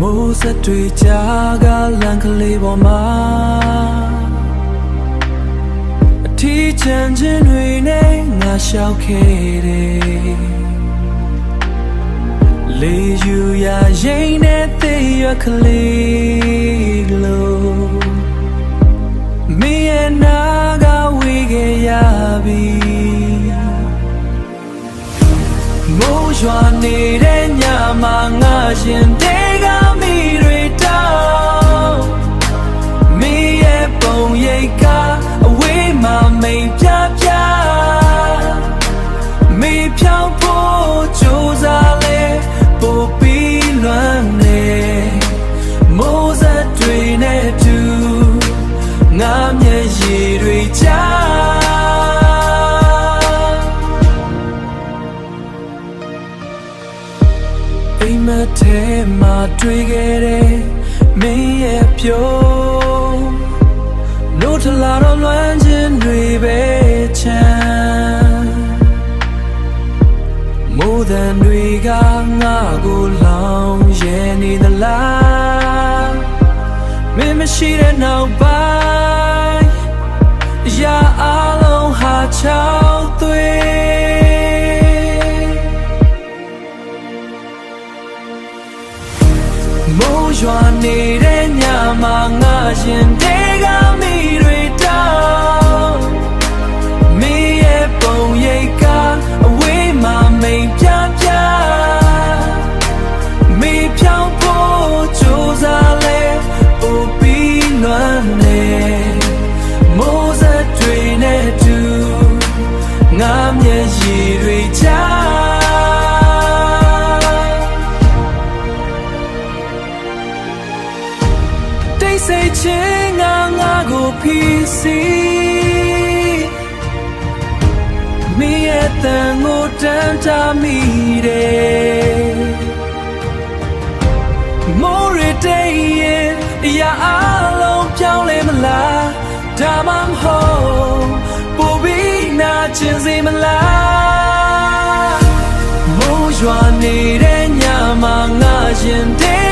မိုးစက်တွေကြားကလမ်းကလေးပေါ်မှာအထီးချမ်းခြင်းတွေနဲ့ငါရှောက်ခဲ့တယ်လေယူရရင်နဲ့သေးရကလေးလို့မင်းရဲ့နာကဝေးခဲ့ရပြီမိုးရွာနေတဲ့ညမှာငါရှင်တဲ့ကမိတွေတောင်းမင်းရဲ့ပုံရိပ်ကအဝေးမှာမိန်ပြပြမေးဖြောင်းဖို့ကြိုးစားလဲပိုပြီးလွမ်းနေမိုးစက်တွေနဲ့တူငါမျက်ရည်တွေကြားအိမ်မထဲမှာတွေ့ခဲ့တဲ့မင်းရဲ့ပြောနိုးထလာတော့လွမ်းခြင်းတွေပဲချမ်းမိုးတန်တွေကငါကိုလောင်ရဲနေသလားမင်းမရှိတဲ့နောက်ပိုင်းရာအလုံးဟာချောက်သွေးမိုးရွာနေတဲ့ညမှာငါရှင်တဲ့ကမိတွေတောင်းမင်းရဲ့ပုံရိပ်ကအဝေးမှာမိန်ပြပြမေးဖြောင်းဖို့ကြိုးစားလဲပိုပြီးလွမ်းနေမိုးစက်တွေနဲ့တူငါမျက်ရည်တွေကြားတိတ်ဆိတ်ခြင်းငါကိုဖြစ်စီမင်းရဲ့တန်ကိုတန်းတာမိတယ်မိုးရတဲ့ရဲ့အရာအလုံးပြောင်းလဲမလားဒါမှမဟုတ်ပိုပြီးနာကျင်စေမလားမိုးရွာနေတဲ့ညမှာငါရင်တဲ့